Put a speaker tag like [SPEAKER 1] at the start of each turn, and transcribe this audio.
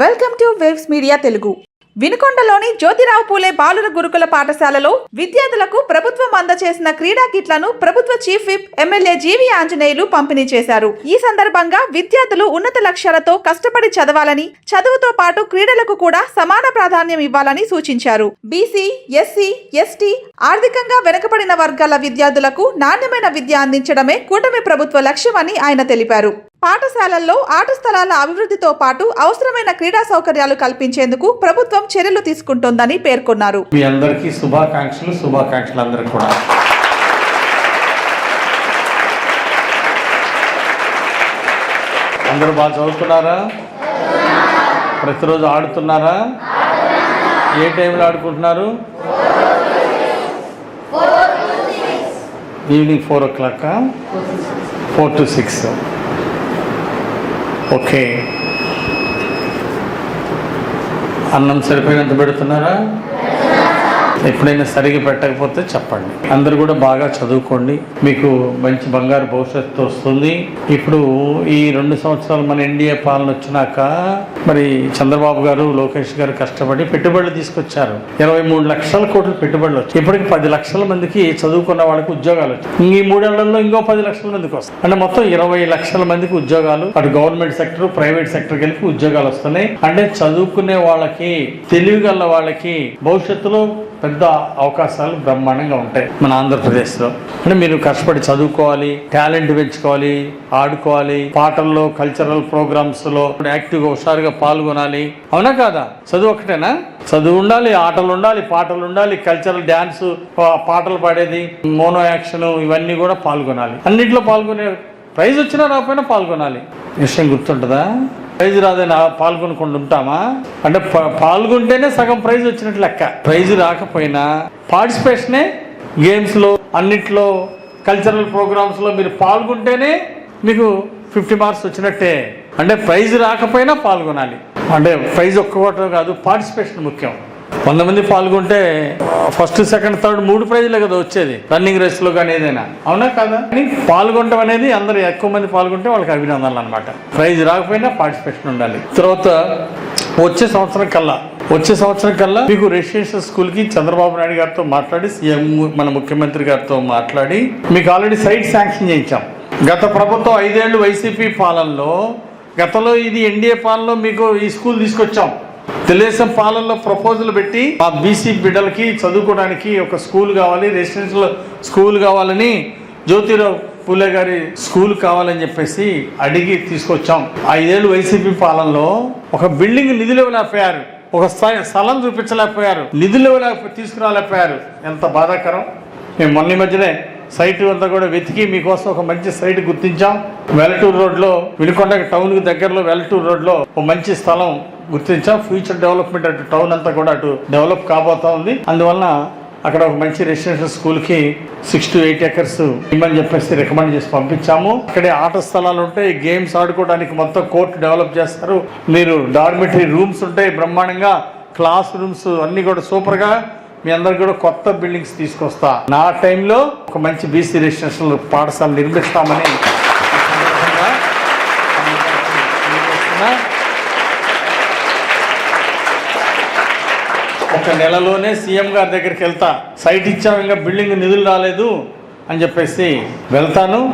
[SPEAKER 1] Welcome to waves media Telugu. వినుకొండలోని జ్యోతిరావు పూలే బాలుర గురుకుల పాఠశాలలో విద్యార్థులకు ప్రభుత్వం అందజేసిన క్రీడా కిట్లను ప్రభుత్వ chief whip MLA G V Anjaneyulu పంపిణీ చేశారు. ఈ సందర్భంగా విద్యార్థులు ఉన్నత లక్ష్యాలతో కష్టపడి చదవాలని, చదువుతో పాటు క్రీడలకు కూడా సమాన ప్రాధాన్యం ఇవ్వాలని సూచించారు. బీసీ, ఎస్సీ, ఎస్టీ, ఆర్థికంగా వెనుకబడిన వర్గాల విద్యార్థులకు నాణ్యమైన విద్య అందించడమే కూటమి ప్రభుత్వ లక్ష్యమని ఆయన తెలిపారు. పాఠశాలల్లో ఆట స్థలాల అభివృద్ధితో పాటు అవసరమైన క్రీడా సౌకర్యాలు కల్పించేందుకు ప్రభుత్వం చర్యలు తీసుకుంటోందని పేర్కొన్నారు.
[SPEAKER 2] మీ అందరికీ శుభాకాంక్షలు అందరికీ కూడా. అందరూ బాగా చదువుతున్నారా? ప్రతిరోజు ఆడుతున్నారా? ఏ టైంలో ఆడుకుంటున్నారు? Evening 4 o'clock, 4 to 6. ఓకే. అన్నం సరిపోయినంత పెడుతున్నారా? ఎప్పుడైనా సరిగా పెట్టకపోతే చెప్పండి. అందరూ కూడా బాగా చదువుకోండి, మీకు మంచి బంగారు భవిష్యత్తు వస్తుంది. ఇప్పుడు ఈ 2 సంవత్సరాలు మన ఎన్డీఏ పాలన వచ్చినాక మరి చంద్రబాబు గారు, లోకేష్ గారు కష్టపడి పెట్టుబడులు తీసుకొచ్చారు. 23 లక్షల కోట్ల పెట్టుబడులు వచ్చాయి. ఇప్పటికి 10 లక్షల మందికి చదువుకున్న వాళ్ళకి ఉద్యోగాలు వచ్చాయి. ఈ 3 ఏళ్లలో ఇంకో 10 లక్షల మందికి వస్తాయి. అంటే మొత్తం 20 లక్షల మందికి ఉద్యోగాలు, అటు గవర్నమెంట్ సెక్టర్, ప్రైవేట్ సెక్టర్ కలిపి ఉద్యోగాలు వస్తున్నాయి. అంటే చదువుకునే వాళ్ళకి, తెలివిగల వాళ్ళకి భవిష్యత్తులో పెద్ద అవకాశాలు బ్రహ్మాండంగా ఉంటాయి మన ఆంధ్రప్రదేశ్లో. అంటే మీరు కష్టపడి చదువుకోవాలి, టాలెంట్ పెంచుకోవాలి, ఆడుకోవాలి, పాటల్లో, కల్చరల్ ప్రోగ్రామ్స్లో యాక్టివ్గా హుషారుగా పాల్గొనాలి. అవునా కాదా? చదువు ఒకటేనా? చదువు ఉండాలి, ఆటలు ఉండాలి, పాటలు ఉండాలి, కల్చరల్ డ్యాన్స్, పాటలు పాడేది, మోనో యాక్షన్, ఇవన్నీ కూడా పాల్గొనాలి. అన్నింటిలో పాల్గొనే, ప్రైజ్ వచ్చినా రాకపోయినా పాల్గొనాలి. విషయం గుర్తుంటుందా? ప్రైజ్ రాదని పాల్గొనకుండా ఉంటామా? అంటే పాల్గొంటేనే సగం ప్రైజ్ వచ్చినట్లు లెక్క. ప్రైజ్ రాకపోయినా పార్టిసిపేషనే, గేమ్స్లో, అన్నిట్లో, కల్చరల్ ప్రోగ్రామ్స్లో మీరు పాల్గొంటేనే మీకు 50 మార్క్స్ వచ్చినట్టే. అంటే ప్రైజ్ రాకపోయినా పాల్గొనాలి. అంటే ప్రైజ్ ఒక్కటే కాదు, పార్టిసిపేషన్ ముఖ్యం. 100 మంది పాల్గొంటే ఫస్ట్, సెకండ్, థర్డ్ 3 ప్రైజ్లే కదా వచ్చేది రన్నింగ్ రేస్లో కానీ ఏదైనా. అవునా కదా? కానీ పాల్గొనడం అనేది, అందరూ ఎక్కువ మంది పాల్గొంటే వాళ్ళకి అభినందనలు అనమాట. ప్రైజ్ రాకపోయినా పార్టిసిపేషన్ ఉండాలి. తర్వాత వచ్చే సంవత్సరం కల్లా మీకు రెసిడెన్షియల్ స్కూల్కి చంద్రబాబు నాయుడు గారితో మాట్లాడి, సీఎం మన ముఖ్యమంత్రి గారితో మాట్లాడి మీకు ఆల్రెడీ సైట్ శాంక్షన్ చేయించాం. గత ప్రభుత్వం 5 ఏళ్ళు వైసీపీ పాలనలో, గతంలో ఇది ఎన్డీఏ పాలనలో మీకు ఈ స్కూల్ తీసుకొచ్చాం. తెలుగుదేశం పాలనలో ప్రపోజల్ పెట్టి ఆ బీసీ బిడ్డలకి చదువుకోవడానికి ఒక స్కూల్ కావాలి, రెసిడెన్షియల్ స్కూల్ కావాలని, జ్యోతిరావు పూలే గారి స్కూల్ కావాలని చెప్పేసి అడిగి తీసుకొచ్చాం. 5 ఏళ్ళు వైసీపీ పాలనలో ఒక బిల్డింగ్ నిధులు ఇవ్వలేకపోయారు, ఒక స్థలం చూపించలేకపోయారు, నిధులు తీసుకురాలేకపోయారు. ఎంత బాధాకరం. మేము మొన్న మధ్యనే సైట్ అంతా కూడా వెతికి మీకోసం ఒక మంచి సైట్ గుర్తించాం. వెల్లటూరు రోడ్లో, వినుకొండ టౌన్కి దగ్గరలో వెల్లటూరు రోడ్లో ఒక మంచి స్థలం గుర్తించాం. ఫ్యూచర్ డెవలప్మెంట్, అటు టౌన్ అంతా కూడా అటు డెవలప్ కాబోతా ఉంది. అందువలన అక్కడ ఒక మంచి రెసిడెన్షియల్ స్కూల్కి 6 to 8 acres ఇమ్మని చెప్పేసి రికమెండ్ చేసి పంపించాము. అక్కడే ఆట స్థలాలు ఉంటాయి, గేమ్స్ ఆడుకోవడానికి మొత్తం కోర్టు డెవలప్ చేస్తారు. మీరు డార్మిటరీ రూమ్స్ ఉంటాయి బ్రహ్మాండంగా, క్లాస్ రూమ్స్ అన్నీ కూడా సూపర్గా. మీ అందరికి కూడా కొత్త బిల్డింగ్స్ తీసుకొస్తా. నా టైంలో ఒక మంచి బీసీ రెసిడెన్షియల్ పాఠశాల నిర్మిస్తామని ఒక నెలలోనే సీఎం గారి దగ్గరికి వెళ్తా. సైట్ ఇచ్చాం, ఇంకా బిల్డింగ్ నిధులు రాలేదు అని చెప్పేసి వెళ్తాను.